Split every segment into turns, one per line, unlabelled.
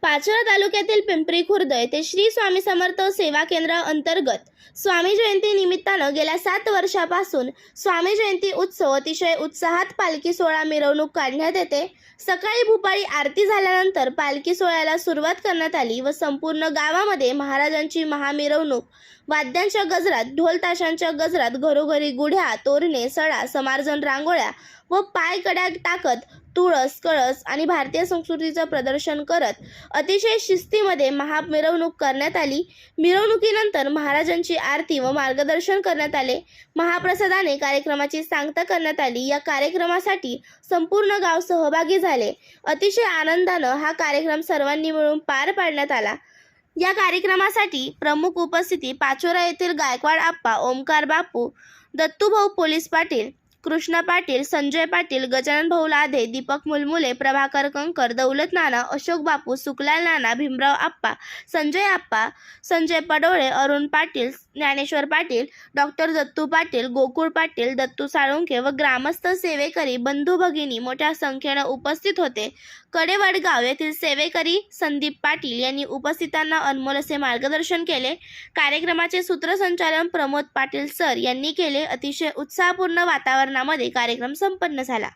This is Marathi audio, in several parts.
पाचोरा तालुक्यातील पिंपरी खुर्द येथे श्री स्वामी समर्थ सेवा केंद्रा अंतर्गत स्वामी जयंती निमित्तानं गेल्या 7 वर्षापासून स्वामी जयंती उत्सव अतिशय उत्साहात पालखी सोहळा मिरवणूक काढण्यात येते। सकाळी भूपाळी आरती झाल्यानंतर पालखी सोहळ्याला सुरुवात करण्यात आली व संपूर्ण गावामध्ये महाराजांची महामिरवणूक वाद्यांच्या गजरात, ढोल ताशांच्या गजरात घरोघरी गुढ्या, तोरणे, सडा, समार्जन रांगोळ्या व पायकड्या टाकत तुळस, कळस आणि भारतीय संस्कृतीचं प्रदर्शन करत अतिशय शिस्तीमध्ये महामिरवणूक करण्यात आली। मिरवणुकीनंतर महाराजांची आरती व मार्गदर्शन करण्यात आले। महाप्रसादाने कार्यक्रमाची सांगता करण्यात आली। या कार्यक्रमासाठी संपूर्ण गाव सहभागी झाले। अतिशय आनंदानं हा कार्यक्रम सर्वांनी मिळून पार पाडण्यात आला। या कार्यक्रमासाठी प्रमुख उपस्थिती पाचोरा येथील गायकवाड आप्पा, ओमकार बापू, दत्तूभाऊ पोलीस पाटील, कृष्णा पाटील, संजय पाटील, गजानन भाऊ लाधे, दीपक मुलमुले, प्रभाकर कंकर, दौलत नाना, अशोक बापू, सुखलाल नाना, भीमराव आप्पा, संजय आप्पा, संजय पडोळे, अरुण पाटील, ज्ञानेश्वर पाटील, डॉक्टर दत्तू पाटील, गोकुळ पाटील, दत्तू साळुंखे व ग्रामस्थ सेवेकरी बंधू भगिनी मोठ्या संख्येने उपस्थित होते। कडेवडगाव येथील सेवेकरी संदीप पाटील यांनी उपस्थितांना अनमोल असे मार्गदर्शन केले। कार्यक्रमाचे सूत्रसंचालन प्रमोद पाटील सर यांनी केले। अतिशय उत्साहपूर्ण वातावरणामध्ये कार्यक्रम संपन्न झाला।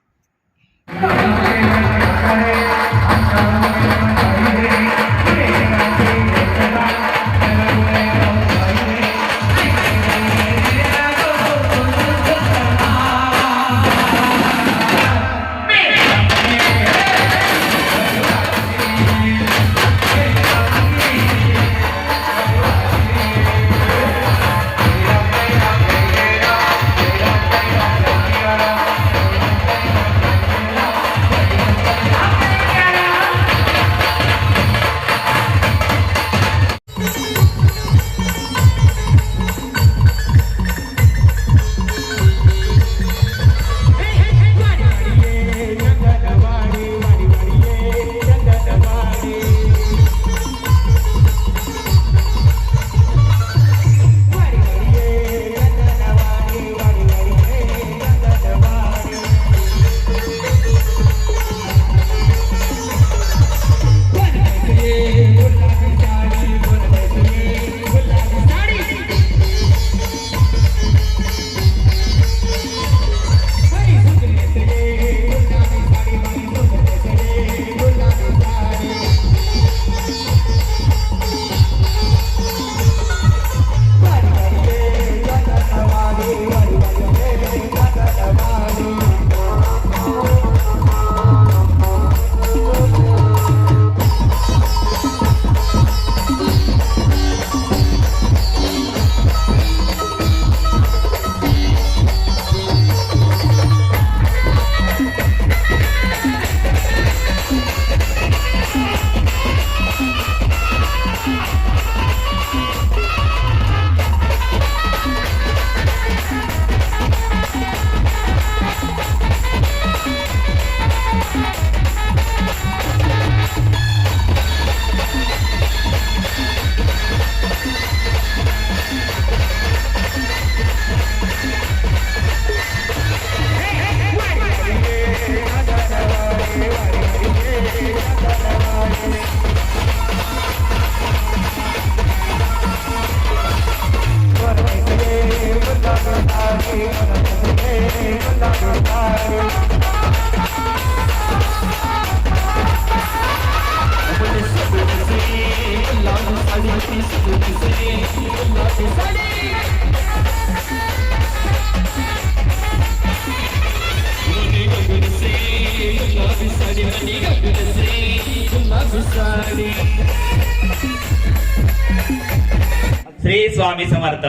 श्री स्वामी समर्थ।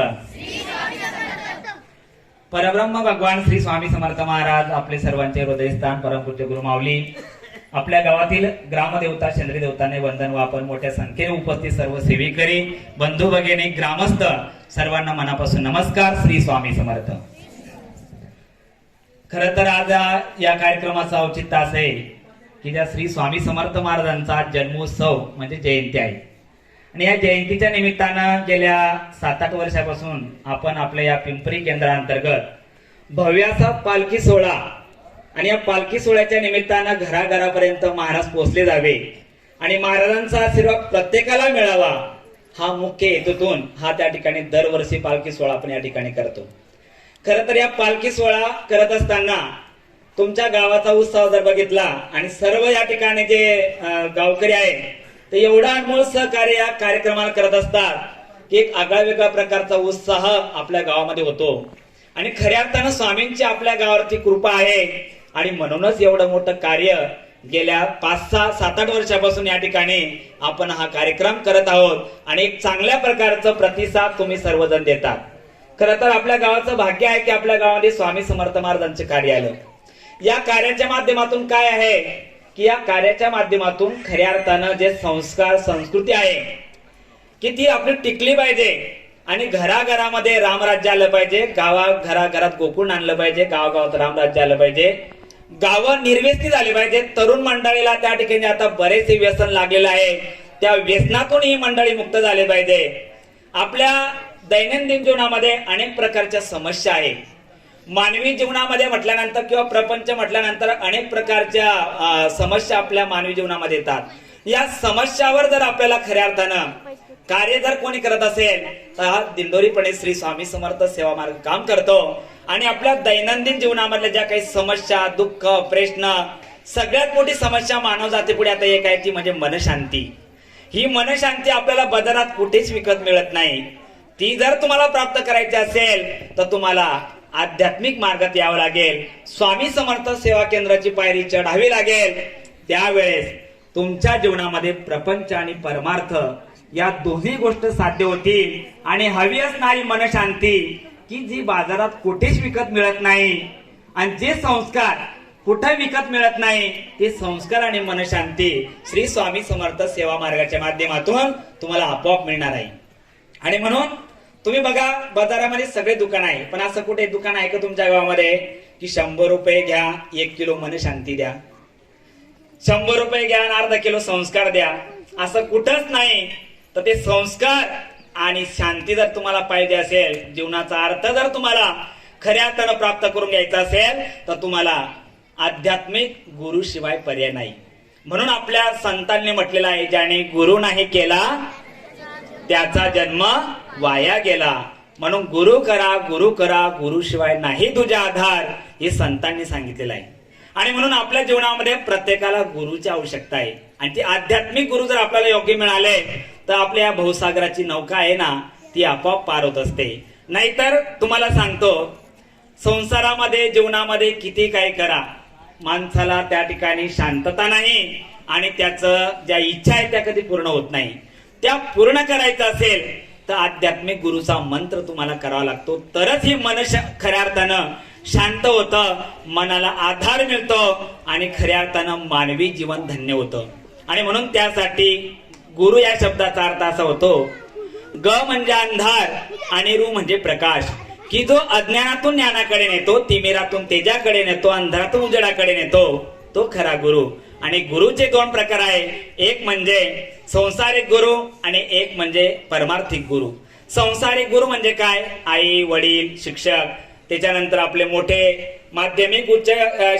परब्रह्म भगवान श्री स्वामी समर्थ महाराज आपले सर्वांचे हृदयस्थान परमपूज्य गुरु माऊली आपल्या गावातील ग्रामदेवता चंद्री देवताने वंदन वापर मोठ्या संख्येने उपस्थित सर्व सेवेकरी बंधू भगिनी ग्रामस्थ सर्वांना मनापासून नमस्कार। श्री स्वामी समर्थ। खरं तर आज या कार्यक्रमाचा औचित्य असं आहे की त्या श्री स्वामी समर्थ महाराजांचा जन्मोत्सव म्हणजे जयंती आहे आणि या जयंतीच्या निमित्तानं गेल्या 7-8 वर्षापासून आपण आपल्या या पिंपरी केंद्रांतर्गत भव्य असा पालखी सोहळा आणि या पालखी सोहळ्याच्या निमित्तानं घराघरापर्यंत महाराज पोहोचले जावे आणि महाराजांचा आशीर्वाद प्रत्येकाला मिळावा हा मुख्य हेतूतून हा त्या ठिकाणी दरवर्षी पालखी सोहळा आपण या ठिकाणी करतो. खरं तर या पालखी सोहळा करत असताना तुमच्या गावाचा उत्सव जर बघितला आणि सर्व या ठिकाणी जे गावकरी आहेत ते एवढा अनमोल सहकार्य या कार्यक्रमाला करत असतात की एक आगळा वेगळा प्रकारचा उत्साह आपल्या गावामध्ये होतो. आणि खऱ्या अर्थानं स्वामींची आपल्या गावावरती कृपा आहे आणि म्हणूनच एवढं मोठं कार्य गेल्या 5-6, 7-8 वर्षापासून या ठिकाणी आपण हा कार्यक्रम करत आहोत आणि एक चांगल्या प्रकारचं प्रतिसाद तुम्ही सर्वजण देतात. खरं तर आपल्या गावाचं भाग्य आहे की आपल्या गावामध्ये स्वामी समर्थ महाराजांचे कार्य आलं. या कार्याच्या माध्यमातून काय आहे की या कार्याच्या माध्यमातून खऱ्या अर्थानं जे संस्कार संस्कृती आहे की ती आपली टिकली पाहिजे आणि घराघरामध्ये रामराज्य आलं पाहिजे, घराघरात गोकुळ आणलं पाहिजे, गावागावात रामराज्य आलं पाहिजे, गावं निर्व्यसनी झाली पाहिजे. तरुण मंडळीला त्या ठिकाणी आता बरेचसे व्यसन लागलेलं आहे, त्या व्यसनातून ही मंडळी मुक्त झाली पाहिजे. आपल्या दैनंदिन जीवनामध्ये अनेक प्रकारच्या समस्या आहेत. मानवी जीवनामध्ये म्हटल्यानंतर किंवा प्रपंच म्हटल्यानंतर अनेक प्रकारच्या समस्या आपल्या मानवी जीवनामध्ये येतात. या समस्यावर जर आपल्याला खऱ्या अर्थानं कार्य जर कोणी करत असेल तर हा दिंडोरीपणे श्री स्वामी समर्थ सेवा मार्ग काम करतो. आणि आपल्या दैनंदिन जीवनामधल्या ज्या काही समस्या, दुःख, प्रश्न, सगळ्यात मोठी समस्या मानव जातीपुढे आता एक आहे ती म्हणजे मनशांती. ही मनशांती आपल्याला बाजारात कुठेच विकत मिळत नाही. ती जर तुम्हाला प्राप्त करायची असेल तर तुम्हाला आध्यात्मिक मार्गात यावं लागेल, स्वामी समर्थ सेवा केंद्राची पायरी चढावी लागेल. त्यावेळेस तुमच्या जीवनामध्ये प्रपंच आणि परमार्थ या दोन्ही गोष्टी साध्य होतील आणि हवी असणारी मनशांती की जी बाजारात कुठेच विकत मिळत नाही आणि जे संस्कार कुठे विकत मिळत नाही ते संस्कार आणि मनशांती श्री स्वामी समर्थ सेवा मार्गाच्या माध्यमातून तुम्हाला आपोआप मिळणार आहे. आणि म्हणून तुम्ही बघा बाजारामध्ये सगळे दुकान आहे, पण असं कुठे दुकान आहे का तुमच्या गावामध्ये की 100 रुपये घ्या 1 किलो मनशांती द्या, 100 रुपये घ्या आणि अर्धा किलो संस्कार द्या, असं कुठंच नाही. तर ते संस्कार आणि शांती जर तुम्हाला पाहिजे असेल, जीवनाचा अर्थ जर तुम्हाला खऱ्या अर्थानं प्राप्त करून घ्यायचा असेल तर तुम्हाला आध्यात्मिक गुरु शिवाय पर्याय नाही. म्हणून आपल्या संतांनी म्हटलेलं आहे, ज्याने गुरु नाही केला त्याचा जन्म वाया गेला. म्हणून गुरु करा, गुरु करा, गुरु शिवाय नाही तुझा आधार, हे संतांनी सांगितलेलं आहे. आणि म्हणून आपल्या जीवनामध्ये प्रत्येकाला गुरुची आवश्यकता आहे आणि ती आध्यात्मिक गुरु जर आपल्याला योग्य मिळाले तर आपल्या भवसागराची नौका आहे ना ती आपोआप पार होत असते. नाहीतर तुम्हाला सांगतो, संसारामध्ये जीवनामध्ये किती काही करा, माणसाला त्या ठिकाणी शांतता नाही आणि त्याचं ज्या इच्छा आहे त्या कधी पूर्ण होत नाही. त्या पूर्ण करायचं असेल तर आध्यात्मिक गुरुचा मंत्र तुम्हाला करावा लागतो, तरच ही मन खऱ्या अर्थानं शांत होतं, मनाला आधार मिळतो आणि खऱ्या अर्थानं मानवी जीवन धन्य होतं. आणि म्हणून त्यासाठी गुरु या शब्दाचा अर्थ असा होतो, ग म्हणजे अंधार आणि रू म्हणजे प्रकाश, की जो अज्ञानातून ज्ञानाकडे नेतो, तिमिरातून तेजाकडे नेतो, अंधारातून उजेडाकडे नेतो, तो खरा गुरु. आणि गुरुचे 2 प्रकार आहे, एक म्हणजे संसारिक गुरु आणि एक म्हणजे परमार्थिक गुरु. संसारिक गुरु म्हणजे काय, आई वडील शिक्षक, त्याच्यानंतर आपले मोठे माध्यमिक उच्च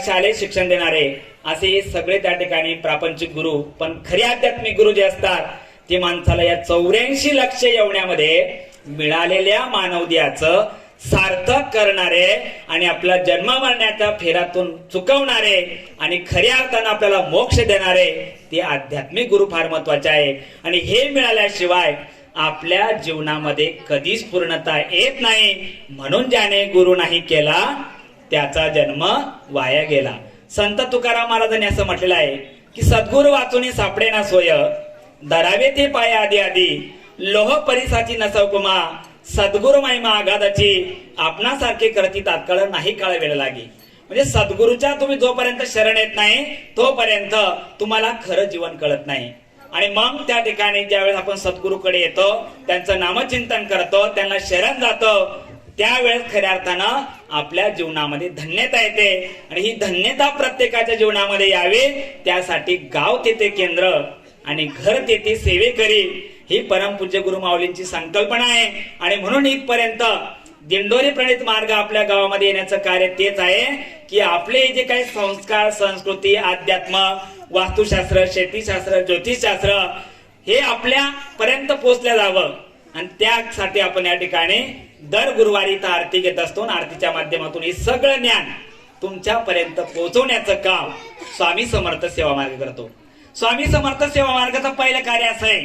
शालेय शिक्षण देणारे, असे हे सगळे त्या ठिकाणी प्रापंचिक गुरु. पण खरे आध्यात्मिक गुरु जे असतात ते माणसाला या 84 लक्ष येवण्यामध्ये मिळालेल्या मानवदेहाचं सार्थक करणारे आणि आपला जन्म मरण्याच्या फेऱ्यातून चुकवणारे आणि खऱ्या अर्थानं आपल्याला मोक्ष देणारे ते आध्यात्मिक गुरु फार महत्वाचे आहे. आणि हे मिळाल्याशिवाय आपल्या जीवनामध्ये कधीच पूर्णता येत नाही. म्हणून ज्याने गुरु नाही केला त्याचा जन्म वाया गेला. संत तुकाराम महाराजांनी असं म्हटलेलं आहे की सद्गुरु वाचून सापडे ना सोय, धरावे ते पाय आधी आधी, लोह परिसाची नसा उपमा, सद्गुरु महिमा आघादाची, आपणासारखे करती तात्काळ नाही काळ वेळ लागे. म्हणजे सद्गुरूच्या तुम्ही जोपर्यंत शरण येत नाही तोपर्यंत तुम्हाला खरं जीवन कळत नाही. आणि मग त्या ठिकाणी ज्यावेळेस आपण सद्गुरूकडे येतो, त्यांचं नामचिंतन करतो, त्यांना शरण जातो, त्यावेळेस खऱ्या अर्थानं आपल्या जीवनामध्ये धन्यता येते. आणि ही धन्यता प्रत्येकाच्या जीवनामध्ये यावी त्यासाठी गाव तेथे केंद्र आणि घर तेथे सेवेकरी ही परमपूज्य गुरु माऊलींची संकल्पना आहे. आणि म्हणून इथपर्यंत दिंडोरी प्रणित मार्ग आपल्या गावामध्ये येण्याचं कार्य तेच आहे की आपले जे काही संस्कार संस्कृती अध्यात्म वास्तुशास्त्र, शेतीशास्त्र, ज्योतिषशास्त्र हे आपल्या पर्यंत पोहोचलं जावं आणि त्यासाठी आपण या ठिकाणी दर गुरुवारी इथं आरती घेत असतो आणि आरतीच्या माध्यमातून हे सगळं ज्ञान तुमच्यापर्यंत पोहोचवण्याचं काम स्वामी समर्थ सेवा मार्ग करतो. स्वामी समर्थ सेवा मार्गाचं पहिलं कार्य असं आहे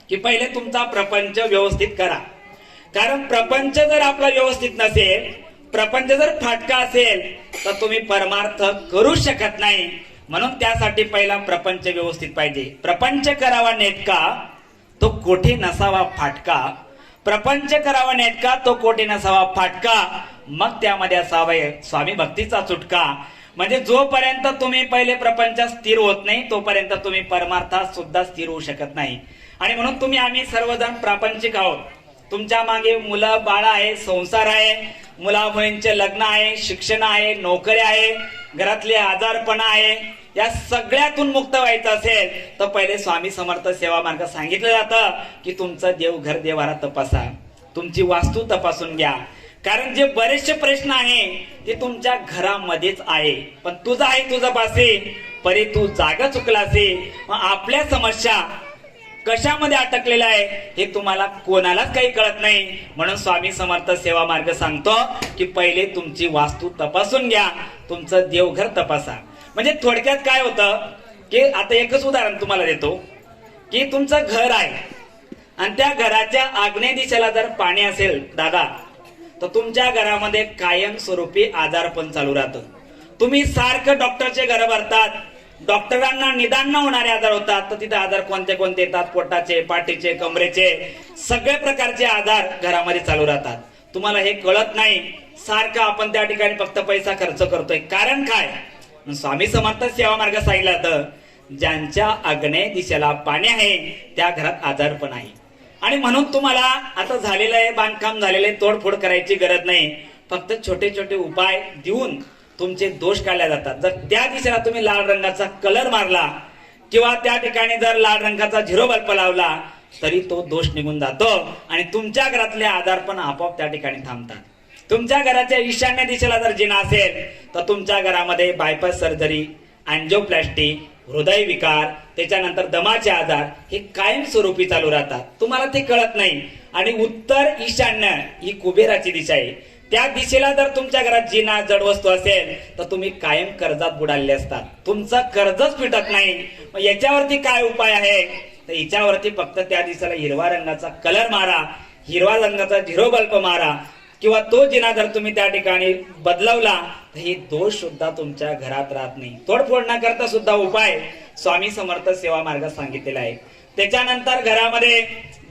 की पहिले तुमचा प्रपंच व्यवस्थित करा. कारण प्रपंच जर आपला व्यवस्थित नसेल, प्रपंच जर फाटका असेल तर तुम्ही परमार्थ करू शकत नाही. म्हणून त्यासाठी पहिला प्रपंच व्यवस्थित पाहिजे. प्रपंच करावा नेटका तो कोठे नसावा फाटका. प्रपंच करावा नेटका तो कोठे नसावा फाटका. मग त्यामध्ये असावा स्वामी भक्तीचा चुटका. म्हणजे जोपर्यंत तुम्ही पहिले प्रपंचात स्थिर होत नाही तोपर्यंत तुम्ही परमार्थात सुद्धा स्थिर होऊ शकत नाही. आणि म्हणून आम्ही सर्वजण प्रापंचिक आहोत. तुमच्या मागे मुलं बाळ आहे, संसार आहे, मुला मुलींचे लग्न आहे, शिक्षण आहे, नोकरी आहे, घरातले आजारपणा आहे. या सगळ्यातून मुक्त व्हायचं असेल तर पहिले स्वामी समर्थ सेवा मार्ग सांगितलं जातं की तुमचं देवघर देवारा तपासा, तुमची वास्तू तपासून घ्या. कारण जे बरेचसे प्रश्न आहे ते तुमच्या घरामध्येच आहे. पण तुझं आहे तुझं पासे परी तू जागा चुकलासे. आपल्या समस्या कशामध्ये अटकलेला आहे हे तुम्हाला कोणालाच काही कळत नाही. म्हणून स्वामी समर्थ सेवा मार्ग सांगतो की पहिले तुमची वास्तू तपासून घ्या, तुमचं देवघर तपासा. म्हणजे थोडक्यात काय होतं की आता एकच उदाहरण तुम्हाला देतो की तुमचं घर आहे आणि त्या घराच्या आग्नेय दिशेला जर पाणी असेल दादा तर तुमच्या घरामध्ये कायमस्वरूपी आजारपण चालू राहतं. तुम्ही सारखं डॉक्टरचे घर भरतात, डॉक्टरांना निदान न होणारे आजार होतात. तर तिथे आजार कोणते कोणते येतात? पोटाचे, पाठीचे, कमरेचे, सगळ्या प्रकारचे आजार घरामध्ये चालू राहतात. तुम्हाला हे कळत नाही. सारखं आपण त्या ठिकाणी फक्त पैसा खर्च करतोय. कारण काय? स्वामी समर्थ सेवा मार्ग सांगितला तर ज्यांच्या आग्नेय दिशेला पाणी आहे त्या घरात आजारपण आहे. आणि म्हणून तुम्हाला आता झालेलं आहे, बांधकाम झालेलं आहे, तोडफोड करायची गरज नाही. फक्त छोटे छोटे उपाय देऊन तुमचे दोष काढले जातात. जर त्या दिशेला तुम्ही लाल रंगाचा कलर मारला किंवा त्या ठिकाणी जर लाल रंगाचा झिरो बल्ब लावला तरी तो दोष निघून जातो आणि तुमच्या घरातले आजारपण आपोआप त्या ठिकाणी थांबतात. तुमच्या घराच्या ईशान्य दिशेला जर जिना असेल तर तुमच्या घरामध्ये बायपास सर्जरी, अँजिओप्लास्टी, हृदय विकार, त्याच्यानंतर दमाचे आजार हे कायमस्वरूपी चालू राहतात. तुम्हाला ते कळत नाही. आणि उत्तर ईशान्य ही कुबेराची दिशा आहे. त्या दिशेला जर तुमच्या घरात जिना, जड वस्तू असेल तर तुम्ही कायम कर्जात बुडालेले असतात. तुमचं कर्जच फिटत नाही. मग याच्यावरती काय उपाय आहे? तर याच्यावरती फक्त त्या दिशेला हिरवा रंगाचा कलर मारा, हिरवा रंगाचा झिरो बल्ब मारा किंवा तो जिना जर तुम्ही त्या ठिकाणी बदलवला तर हे दोष सुद्धा तुमच्या घरात राहत नाही. तोडफोड न करता सुद्धा उपाय स्वामी समर्थ सेवा मार्गात सांगितलेला आहे. त्याच्यानंतर घरामध्ये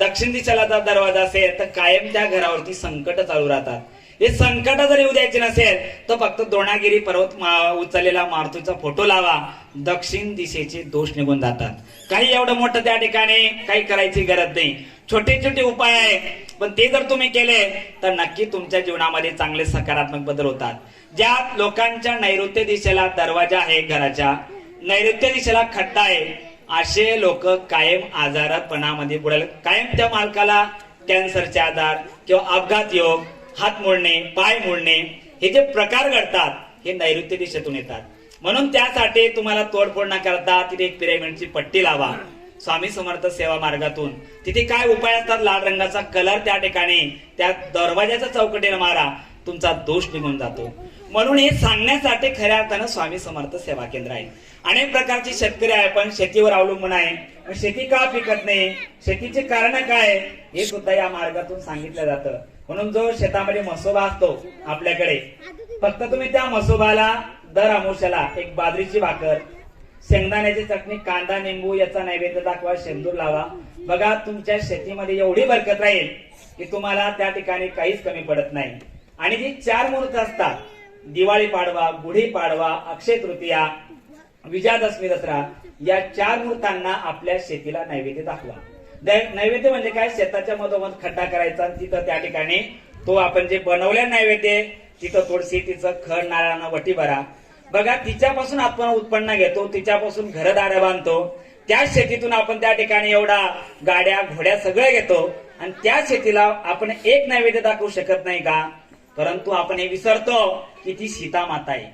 दक्षिण दिशेला जर दरवाजा असेल तर कायम त्या घरावरती संकट चालू राहतात. हे संकट जर येऊ द्यायचे नसेल तर फक्त द्रोणागिरी पर्वत उचललेला मारुतीचा फोटो लावा, दक्षिण दिशेचे दोष निघून जातात. काही एवढं मोठं त्या ठिकाणी काही करायची गरज नाही. छोटे छोटे उपाय आहे पण ते जर तुम्ही केले तर नक्की तुमच्या जीवनामध्ये चांगले सकारात्मक बदल होतात. ज्या लोकांच्या नैऋत्य दिशेला दरवाजा आहे, घराच्या नैऋत्य दिशेला खड्डा आहे, असे लोक कायम आजारापणामध्ये बुडाले. कायम त्या मालकाला कॅन्सरचे आजार किंवा अपघात योग, हात मोडणे, पाय मोडणे हे जे प्रकार घडतात हे नैऋत्य दिशेतून येतात. म्हणून त्यासाठी तुम्हाला तोडफोड न करता तिथे एक पिरॅमिडची पट्टी लावा स्वामी समर्थ सेवा मार्गातून. तिथे काय उपाय असतात? लाल रंगाचा कलर त्या ठिकाणी त्या दरवाजाच्या चौकटीने मारा, तुमचा दोष निघून जातो. म्हणून हे सांगण्यासाठी खऱ्या अर्थानं स्वामी समर्थ सेवा केंद्र आहे. अनेक प्रकारचे शेतकरी आहे पण शेतीवर अवलंबून आहे. शेती का पिकत नाही, शेतीचे कारण काय हे सुद्धा या मार्गातून सांगितलं जातं. म्हणून जो शेतामध्ये मसोबा असतो आपल्याकडे, फक्त तुम्ही त्या मसोबाला दर अमावस्याला एक बाजरीची भाकर, शेंगदाण्याची चटणी, कांदा, निंबू याचा नैवेद्य दाखवा, शेंदूर लावा. बघा तुमच्या शेतीमध्ये एवढी बरकत राहील की तुम्हाला त्या ठिकाणी काहीच कमी पडत नाही. आणि जी 4 मुहूर्त असतात, दिवाळी पाडवा, गुढी पाडवा, अक्षय तृतीया, विजयादशमी, दसरा, या 4 मुहूर्तांना आपल्या शेतीला नैवेद्य दाखवा. नैवेद्य म्हणजे काय? शेताच्या मधोमध खड्डा करायचा, तिथं त्या ठिकाणी तो आपण जे बनवल्या नैवेद्य तिथं थोडीशी तिचं खड नारळानं वटी भरा. बघा तिच्यापासून आपण उत्पन्न घेतो, तिच्यापासून घरदार बांधतो. त्या शेतीतून आपण त्या ठिकाणी एवढा गाड्या, घोड्या सगळं घेतो आणि त्या शेतीला आपण एक नैवेद्य दाखवू शकत नाही का? परंतु आपण हे विसरतो की ती सीता माता आहे.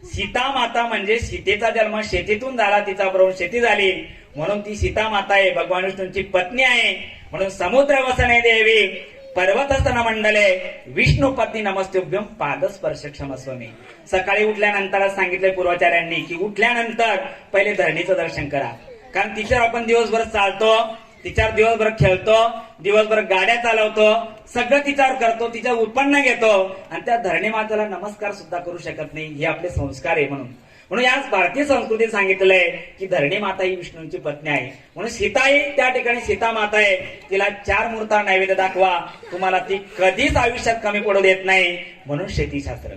सीता माता म्हणजे सीतेचा जन्म शेतीतून झाला, तिचा बरोबर शेती झाली म्हणून ती सीता माता आहे, भगवान विष्णूंची पत्नी आहे. म्हणून समुद्र वसने देवी पर्वतस्तन मंडले विष्णू पत्नी नमस्तुभ्यम पादस्पर्श क्षमस्वमी. सकाळी उठल्यानंतर सांगितलंय पूर्वाचार्यांनी की उठल्यानंतर पहिले धरणीचं दर्शन करा, कारण तिच्यावर आपण दिवसभर चालतो, तिच्यावर दिवसभर खेळतो, दिवसभर गाड्या चालवतो, सगळं तिच्यावर करतो, तिचं उत्पन्न घेतो आणि त्या धरणी मातेला नमस्कार सुद्धा करू शकत नाही. हे आपले संस्कार आहे. म्हणून याच भारतीय संस्कृतीत सांगितलंय की धरणी माता ही विष्णूंची पत्नी आहे. म्हणून सीता ही त्या ठिकाणी सीता माता आहे. तिला 4 मूर्ता नैवेद्य दाखवा, तुम्हाला ती कधीच आयुष्यात कमी पडू देत नाही. म्हणून शेतीशास्त्र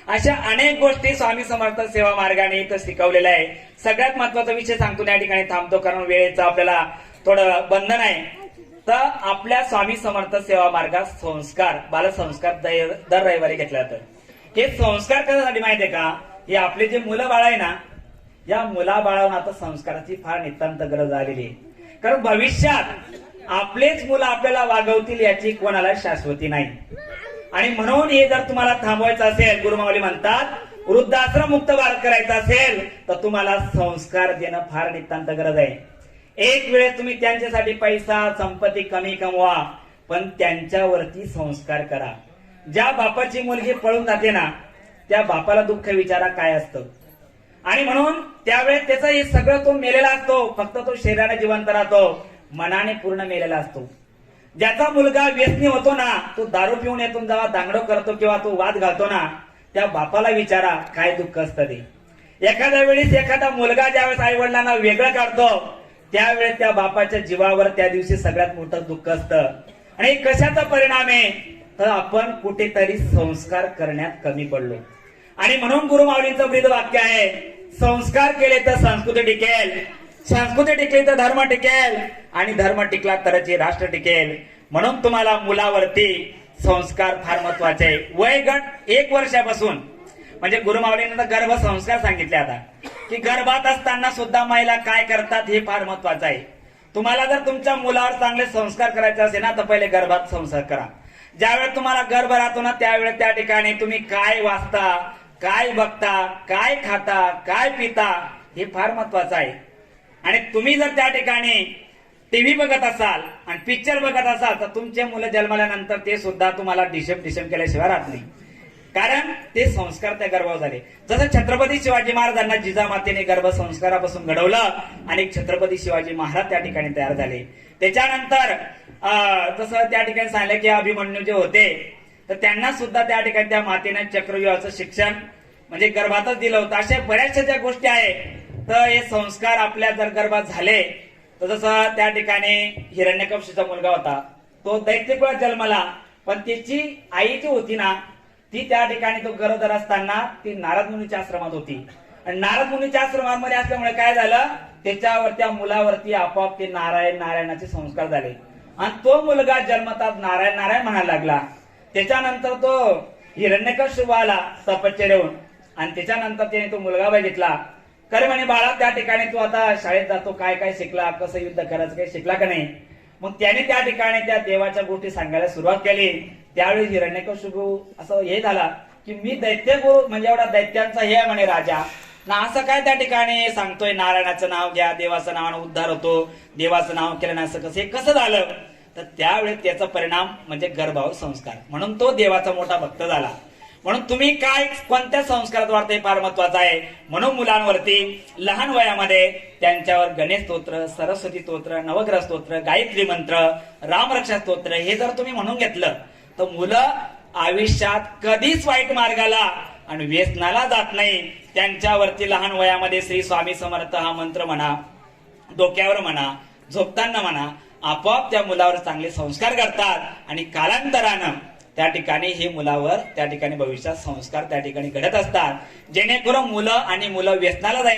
अशा अनेक गोष्टी स्वामी समर्थ सेवा मार्गाने इथं शिकवलेल्या आहे. सगळ्यात महत्वाचा विषय सांगतो, त्या ठिकाणी थांबतो कारण वेळेचं आपल्याला थोडं बंधन आहे. तर आपल्या स्वामी समर्थ सेवा मार्गात संस्कार बालसंस्कार दर रविवारी घेतला जातं. हे संस्कार कशासाठी माहितीये का? हे आपले जे मुलं बाळ आहे ना, या मुला बाळांना आता संस्काराची फार नितांत गरज आलेली आहे. कारण भविष्यात आपलेच मुलं आपल्याला वागवतील याची कोणाला शाश्वती नाही. आणि म्हणून हे जर तुम्हाला थांबवायचं असेल, गुरुमाऊली म्हणतात वृद्धाश्रम मुक्त भारत करायचा असेल तर तुम्हाला संस्कार देणं फार नितांत गरज आहे. एक वेळेस तुम्ही त्यांच्यासाठी पैसा संपत्ती कमी कमवा, पण त्यांच्यावरती संस्कार करा. ज्या बापाची मुलगी पळून जाते ना, त्या बापाला दुःख विचारा काय असतं. आणि म्हणून त्यावेळेस त्याचं हे सगळं तो मेलेला असतो, फक्त तो शरीराने जिवंत राहतो, मनाने पूर्ण मेलेला असतो. ज्याचा मुलगा व्यसनी होतो ना, तो दारू पिऊन येतो, जेव्हा दांगडो करतो किंवा तो वाद घालतो ना, त्या बापाला विचारा काय दुःख असतं ते. एखाद्या वेळेस एखादा मुलगा ज्यावेळेस आई वडिलांना वेगळं काढतो, त्यावेळेस त्या बापाच्या जीवावर त्या दिवशी सगळ्यात मोठं दुःख असतं. आणि कशाचा परिणाम आहे तर आपण कुठेतरी संस्कार करण्यात कमी पडलो. आणि म्हणून गुरुमाऊलींचं ब्रीद वाक्य आहे, संस्कार केले तर संस्कृती टिकेल, संस्कृती टिकली तर धर्म टिकेल, आणि धर्म टिकला तरच हे राष्ट्र टिकेल. म्हणून तुम्हाला मुलावरती संस्कार फार महत्वाचे आहे. वयगट 1 वर्षापासून, म्हणजे गुरुमाऊलींना गर्भसंस्कार सांगितले आता की गर्भात असताना सुद्धा महिला काय करतात हे फार महत्वाचं आहे. तुम्हाला जर तुमच्या मुलावर चांगले संस्कार करायचे असेल ना, तर पहिले गर्भात संस्कार करा. ज्यावेळेस तुम्हाला गर्भ राहतो ना, त्यावेळेस त्या ठिकाणी तुम्ही काय वाचता, काय बघता, काय खाता, काय पिता हे फार महत्वाचं आहे. आणि तुम्ही जर त्या ठिकाणी टीव्ही बघत असाल आणि पिक्चर बघत असाल तर तुमचे मुलं जन्मल्यानंतर ते सुद्धा तुम्हाला डिशम केल्याशिवाय राहत नाही, कारण ते संस्कार त्या गर्भावर झाले. जसं छत्रपती शिवाजी महाराजांना जिजामातेने गर्भसंस्कारापासून घडवलं आणि छत्रपती शिवाजी महाराज त्या ठिकाणी तयार झाले. त्याच्यानंतर जसं त्या ठिकाणी सांगितलं की अभिमन्यू जे होते तर त्यांना सुद्धा त्या ठिकाणी त्या मातेने चक्रव्यूहाचं शिक्षण म्हणजे गर्भातच दिलं होतं. अशा बऱ्याचशा ज्या गोष्टी आहेत तर हे संस्कार आपल्या जर गर्भात झाले तर जसं त्या ठिकाणी हिरण्यकशिपूचा मुलगा होता, तो दैत्यकुळात जन्मला, पण त्याची आई जी होती ना, ती त्या ठिकाणी तो गरोदर असताना ती नारद मुनीच्या आश्रमात होती. आणि नारद मुनीच्या आश्रमामध्ये असल्यामुळे काय झालं, त्याच्यावर त्या मुलावरती आपोआप ते नारायणाचे संस्कार झाले आणि तो मुलगा जन्मतात नारायण म्हणायला लागला. त्याच्यानंतर तो हिरण्यकशिपू आला तपश्चर्येहून आणि त्याच्यानंतर त्याने तो मुलगा बघितला. खरे म्हणे बाळा, त्या ठिकाणी तू आता शाळेत जातो, काय काय शिकला, कसं युद्ध करायचं काही शिकला का नाही. मग त्याने त्या ठिकाणी त्या देवाच्या गोष्टी सांगायला सुरुवात केली. त्यावेळी हिरण्यकशिपू असं हे झाला की मी दैत्यगुरु म्हणजे एवढा दैत्यांचा हे आहे म्हणे राजा ना, असं काय त्या ठिकाणी सांगतोय नारायणाचं नाव घ्या, देवाचं नावानं उद्धार होतो, देवाचं नाव केलं नाही, असं कसं हे कसं झालं. तर त्यावेळी त्याचा परिणाम म्हणजे गर्भावर संस्कार, म्हणून तो देवाचा मोठा भक्त झाला. म्हणून तुम्ही काय कोणत्या संस्कारात वाढता हे फार महत्वाचं आहे. म्हणून मुलांवरती लहान वयामध्ये त्यांच्यावर गणेश स्तोत्र, सरस्वती स्तोत्र, नवग्रह स्तोत्र, गायत्री मंत्र, रामरक्षा स्तोत्र हे जर तुम्ही म्हणून घेतलं तर मुलं आयुष्यात कधीच वाईट मार्गाला आणि व्यसनाला जात नाही. त्यांच्यावरती लहान वयामध्ये श्री स्वामी समर्थ हा मंत्र म्हणा, डोक्यावर म्हणा, झोपताना म्हणा, आपोआप त्या मुलावर चांगले संस्कार करतात आणि कालांतरानं त्या ठिकाणी हे मुलावर त्या ठिकाणी भविष्यात संस्कार त्या ठिकाणी घडत असतात, जेणेकरून मुलं व्यसनाला जाईल.